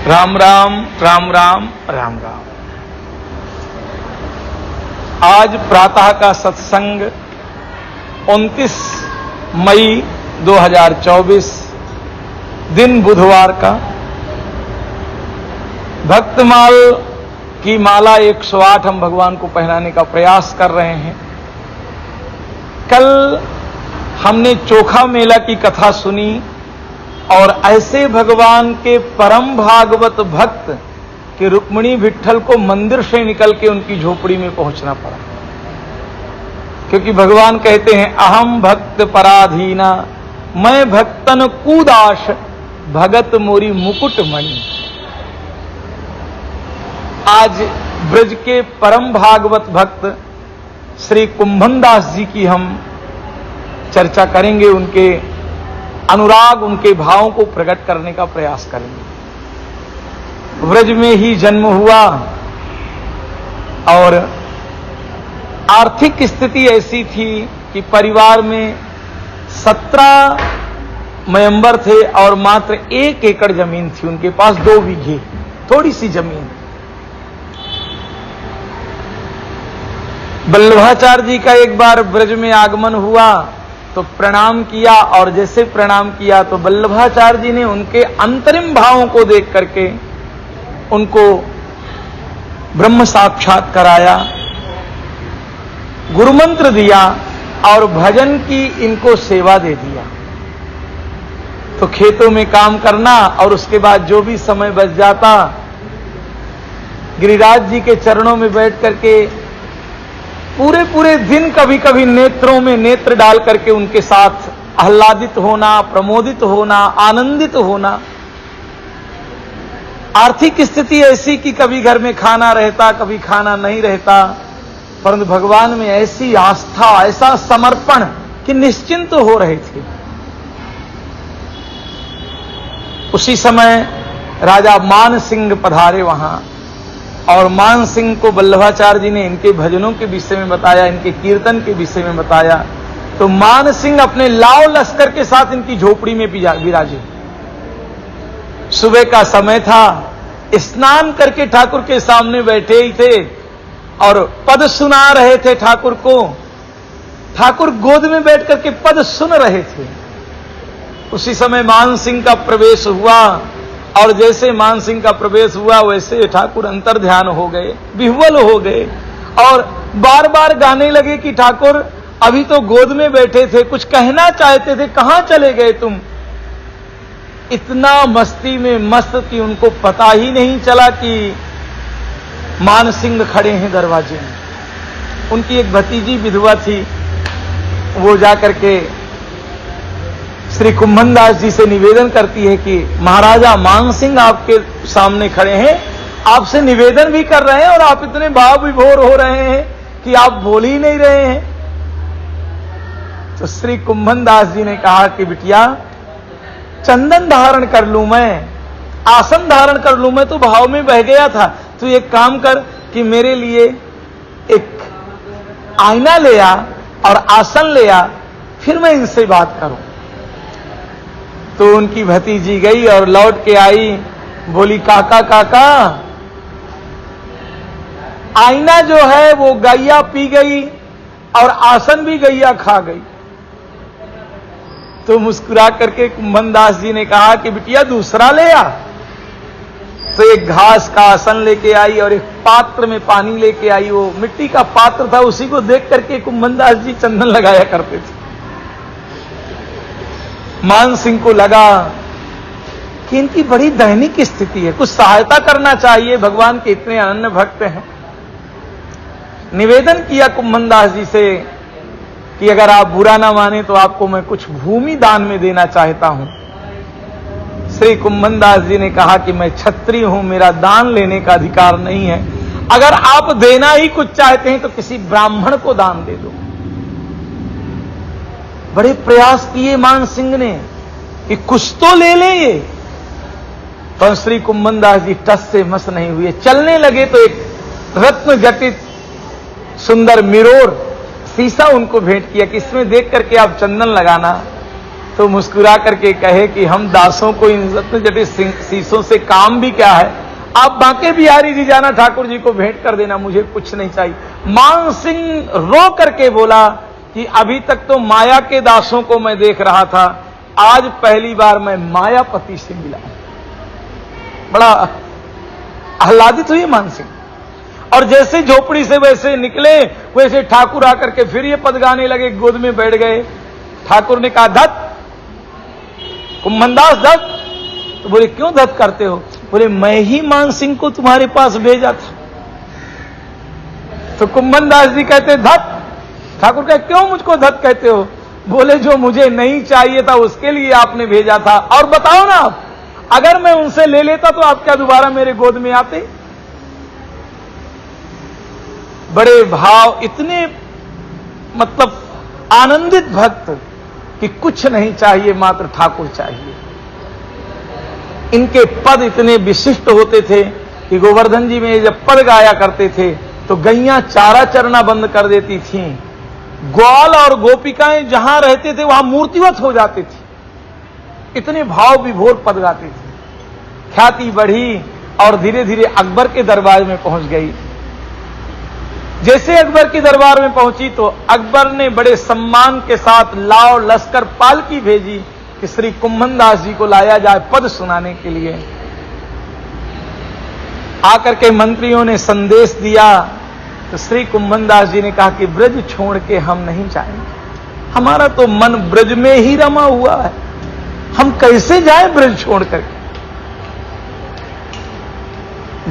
राम राम राम राम राम राम। आज प्रातः का सत्संग 29 मई 2024 दिन बुधवार का। भक्तमाल की माला 108 हम भगवान को पहनाने का प्रयास कर रहे हैं। कल हमने चोखा मेला की कथा सुनी और ऐसे भगवान के परम भागवत भक्त कि रुक्मिणी विट्ठल को मंदिर से निकल के उनकी झोपड़ी में पहुंचना पड़ा, क्योंकि भगवान कहते हैं अहम भक्त पराधीना, मैं भक्तन कूदाश भगत मोरी मुकुट मणि। आज ब्रज के परम भागवत भक्त श्री कुंभनदास जी की हम चर्चा करेंगे, उनके अनुराग, उनके भावों को प्रकट करने का प्रयास करेंगे। ब्रज में ही जन्म हुआ और आर्थिक स्थिति ऐसी थी कि परिवार में 17 मेंबर थे और मात्र 1 एकड़ जमीन थी उनके पास, 2 बीघे थोड़ी सी जमीन। वल्लभाचार्य जी का एक बार ब्रज में आगमन हुआ तो प्रणाम किया, और जैसे प्रणाम किया तो वल्लभाचार्य जी ने उनके अंतरिम भावों को देख करके उनको ब्रह्म साक्षात कराया, गुरुमंत्र दिया और भजन की इनको सेवा दे दिया। तो खेतों में काम करना और उसके बाद जो भी समय बच जाता गिरिराज जी के चरणों में बैठ करके पूरे दिन कभी कभी नेत्रों में नेत्र डाल करके उनके साथ आह्लादित होना, प्रमोदित होना, आनंदित होना। आर्थिक स्थिति ऐसी कि कभी घर में खाना रहता, कभी खाना नहीं रहता, परंतु भगवान में ऐसी आस्था, ऐसा समर्पण कि निश्चिंत हो रहे थे। उसी समय राजा मान सिंह पधारे वहां, और मान सिंह को वल्लभाचार्य जी ने इनके भजनों के विषय में बताया, इनके कीर्तन के विषय में बताया। तो मान सिंह अपने लाव लश्कर के साथ इनकी झोपड़ी में विराजे। सुबह का समय था, स्नान करके ठाकुर के सामने बैठे ही थे और पद सुना रहे थे ठाकुर को। ठाकुर गोद में बैठ करके पद सुन रहे थे। उसी समय मान सिंह का प्रवेश हुआ, और जैसे मान सिंह का प्रवेश हुआ वैसे ठाकुर अंतर ध्यान हो गए, विह्वल हो गए और बार बार गाने लगे कि ठाकुर अभी तो गोद में बैठे थे, कुछ कहना चाहते थे, कहां चले गए तुम। इतना मस्ती में मस्त कि उनको पता ही नहीं चला कि मान सिंह खड़े हैं दरवाजे में। उनकी एक भतीजी विधवा थी, वो जाकर के श्री कुंभनदास जी से निवेदन करती है कि महाराजा मान सिंह आपके सामने खड़े हैं, आपसे निवेदन भी कर रहे हैं और आप इतने भाव विभोर हो रहे हैं कि आप बोल ही नहीं रहे हैं। तो श्री कुंभनदास जी ने कहा कि बिटिया चंदन धारण कर लूं मैं, आसन धारण कर लूं मैं, तो भाव में बह गया था। तो एक काम कर कि मेरे लिए एक आईना ले आ और आसन ले आ, फिर मैं इनसे बात करूं। तो उनकी भतीजी गई और लौट के आई, बोली काका काका आईना जो है वो गैया पी गई और आसन भी गैया खा गई। तो मुस्कुरा करके कुंभनदास जी ने कहा कि बिटिया दूसरा ले आ। तो एक घास का आसन लेके आई और एक पात्र में पानी लेके आई। वो मिट्टी का पात्र था, उसी को देख करके कुंभनदास जी चंदन लगाया करते थे। मान सिंह को लगा कि इनकी बड़ी दैनिक स्थिति है, कुछ सहायता करना चाहिए, भगवान के इतने अनन्य भक्त हैं। निवेदन किया कुंभनदास जी से कि अगर आप बुरा ना माने तो आपको मैं कुछ भूमि दान में देना चाहता हूं। श्री कुंभनदास जी ने कहा कि मैं क्षत्रिय हूं, मेरा दान लेने का अधिकार नहीं है। अगर आप देना ही कुछ चाहते हैं तो किसी ब्राह्मण को दान दे दो। बड़े प्रयास किए मान सिंह ने कि कुछ तो ले ले ये, पर श्री कुंभनदास जी टस से मस नहीं हुए। चलने लगे तो एक रत्न जटित सुंदर मिरोर शीशा उनको भेंट किया कि इसमें देख करके आप चंदन लगाना। तो मुस्कुरा करके कहे कि हम दासों को इन रत्न जटित शीशों से काम भी क्या है, आप बांके बिहारी जी जाना, ठाकुर जी को भेंट कर देना, मुझे कुछ नहीं चाहिए। मान सिंह रो करके बोला कि अभी तक तो माया के दासों को मैं देख रहा था, आज पहली बार मैं मायापति से मिला। बड़ा आह्लादित हुई मान सिंह, और जैसे झोपड़ी से वैसे निकले वैसे ठाकुर आकर के फिर ये पद गाने लगे, गोद में बैठ गए। ठाकुर ने कहा धत कुम्भनदास धत। तो बोले क्यों धत करते हो? बोले मैं ही मान सिंह को तुम्हारे पास भेजा था। तो कुम्भनदास जी कहते धत। ठाकुर कहते क्यों मुझको धत कहते हो? बोले जो मुझे नहीं चाहिए था उसके लिए आपने भेजा था, और बताओ ना आप, अगर मैं उनसे ले लेता तो आप क्या दोबारा मेरे गोद में आते? बड़े भाव, इतने मतलब आनंदित भक्त कि कुछ नहीं चाहिए, मात्र ठाकुर चाहिए। इनके पद इतने विशिष्ट होते थे कि गोवर्धन जी में जब पद गाया करते थे तो गैयां चारा चरना बंद कर देती थीं, ग्वाल और गोपिकाएं जहां रहते थे वहां मूर्तिवत हो जाते थे, इतने भाव विभोर पद गाते थे। ख्याति बढ़ी और धीरे धीरे अकबर के दरबार में पहुंच गई। जैसे अकबर के दरबार में पहुंची तो अकबर ने बड़े सम्मान के साथ लाओ लश्कर पालकी भेजी कि श्री कुम्भनदास जी को लाया जाए पद सुनाने के लिए। आकर के मंत्रियों ने संदेश दिया तो श्री कुम्भनदास जी ने कहा कि ब्रज छोड़ के हम नहीं जाएंगे, हमारा तो मन ब्रज में ही रमा हुआ है, हम कैसे जाएं ब्रज छोड़ करके।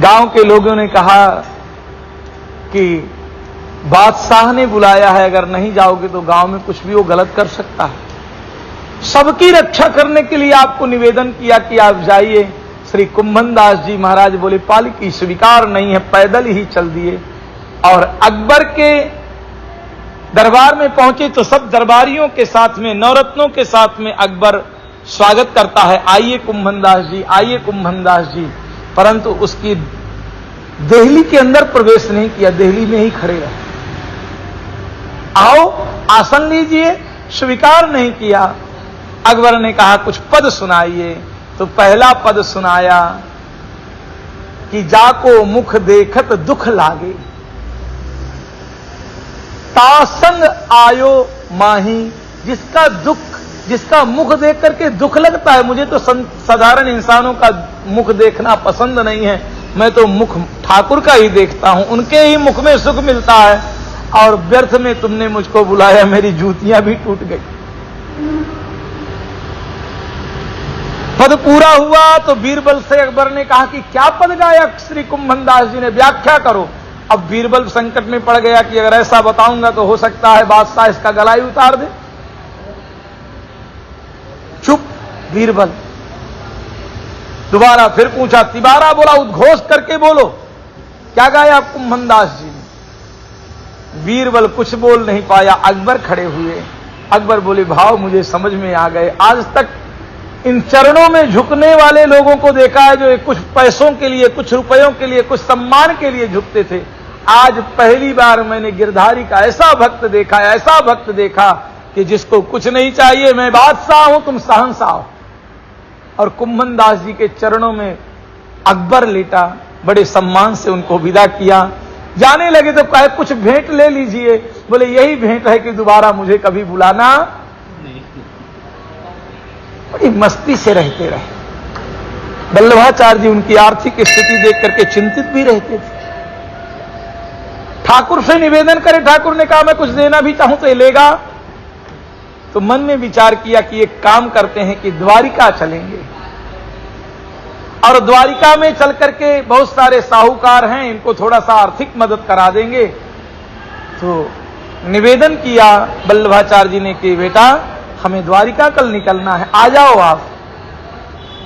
गांव के लोगों ने कहा कि बादशाह ने बुलाया है, अगर नहीं जाओगे तो गांव में कुछ भी वो गलत कर सकता है। सबकी रक्षा करने के लिए आपको निवेदन किया कि आप जाइए। श्री कुम्भनदास जी महाराज बोले पालकी स्वीकार नहीं है, पैदल ही चल दिए और अकबर के दरबार में पहुंचे तो सब दरबारियों के साथ में, नवरत्नों के साथ में अकबर स्वागत करता है, आइए कुम्भनदास जी, आइए कुम्भनदास जी। परंतु उसकी देहली के अंदर प्रवेश नहीं किया, देहली में ही खड़े रहे। आओ आसन लीजिए, स्वीकार नहीं किया। अकबर ने कहा कुछ पद सुनाइए, तो पहला पद सुनाया कि जाको मुख देखत दुख लागे, तासंग आयो माही। जिसका दुख, जिसका मुख देख करके दुख लगता है, मुझे तो साधारण इंसानों का मुख देखना पसंद नहीं है, मैं तो मुख ठाकुर का ही देखता हूं, उनके ही मुख में सुख मिलता है, और व्यर्थ में तुमने मुझको बुलाया, मेरी जूतियां भी टूट गई। पद पूरा हुआ तो बीरबल से अकबर ने कहा कि क्या पद गाया श्री कुम्भनदास जी ने, व्याख्या करो। अब बीरबल संकट में पड़ गया कि अगर ऐसा बताऊंगा तो हो सकता है बादशाह इसका गला ही उतार दे। चुप बीरबल। दोबारा फिर पूछा, तिबारा बोला, उद्घोष करके बोलो क्या गाया कुम्भनदास जी ने। बीरबल कुछ बोल नहीं पाया। अकबर खड़े हुए। अकबर बोले भाव मुझे समझ में आ गए। आज तक इन चरणों में झुकने वाले लोगों को देखा है जो कुछ पैसों के लिए, कुछ रुपयों के लिए, कुछ सम्मान के लिए झुकते थे। आज पहली बार मैंने गिरधारी का ऐसा भक्त देखा, ऐसा भक्त देखा कि जिसको कुछ नहीं चाहिए, मैं बादशाह हूं, तुम शहंशाह हो। और कुम्भनदास जी के चरणों में अकबर लेटा, बड़े सम्मान से उनको विदा किया। जाने लगे तो कहे कुछ भेंट ले लीजिए। बोले यही भेंट है कि दोबारा मुझे कभी बुलाना नहीं। बड़ी मस्ती से रहते रहे। वल्लभाचार्य जी उनकी आर्थिक स्थिति देख करके चिंतित भी रहते थे। ठाकुर से निवेदन करे, ठाकुर ने कहा मैं कुछ देना भी चाहूं तो ये लेगा। तो मन में विचार किया कि एक काम करते हैं कि द्वारिका चलेंगे, और द्वारिका में चल करके बहुत सारे साहूकार हैं, इनको थोड़ा सा आर्थिक मदद करा देंगे। तो निवेदन किया वल्लभाचार्य जी ने कि बेटा हमें द्वारिका कल निकलना है, आ जाओ आप।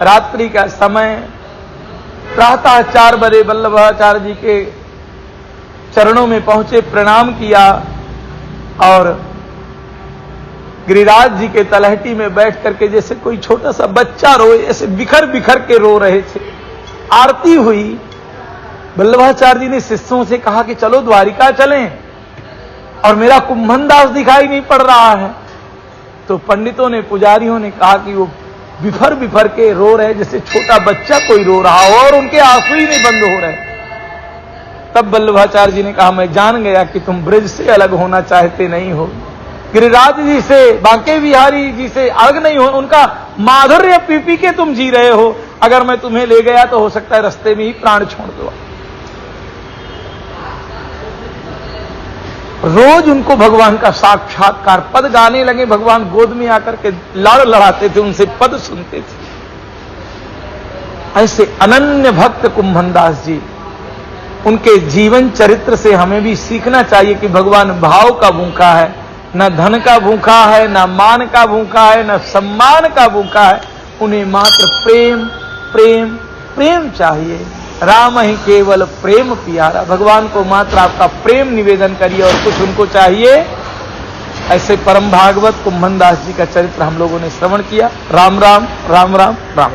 रात्रि का समय, प्रातः 4 बजे वल्लभाचार्य जी के चरणों में पहुंचे, प्रणाम किया और गिरिराज जी के तलहटी में बैठ करके जैसे कोई छोटा सा बच्चा रोए, ऐसे बिखर बिखर के रो रहे थे। आरती हुई। वल्लभाचार्य जी ने शिष्यों से कहा कि चलो द्वारिका चलें, और मेरा कुम्भनदास दिखाई नहीं पड़ रहा है। तो पंडितों ने, पुजारियों ने कहा कि वो बिफर बिफर के रो रहे जैसे छोटा बच्चा कोई रो रहा हो, और उनके आंसू ही नहीं बंद हो रहे। तब वल्लभाचार्य जी ने कहा, मैं जान गया कि तुम ब्रज से अलग होना चाहते नहीं हो, गिरिराज जी से, बांके बिहारी जी से अलग नहीं हो, उनका माधुर्य पी पी के तुम जी रहे हो। अगर मैं तुम्हें ले गया तो हो सकता है रास्ते में ही प्राण छोड़ दो। रोज उनको भगवान का साक्षात्कार, पद गाने लगे, भगवान गोद में आकर के लड़ लड़ाते थे, उनसे पद सुनते थे। ऐसे अनन्य भक्त कुंभनदास जी, उनके जीवन चरित्र से हमें भी सीखना चाहिए कि भगवान भाव का भूखा है, न धन का भूखा है, न मान का भूखा है, न सम्मान का भूखा है। उन्हें मात्र प्रेम प्रेम प्रेम चाहिए। राम ही केवल प्रेम प्यारा। भगवान को मात्र आपका प्रेम निवेदन करिए और कुछ उनको चाहिए। ऐसे परम भागवत कुंभनदास जी का चरित्र हम लोगों ने श्रवण किया। राम राम राम राम राम।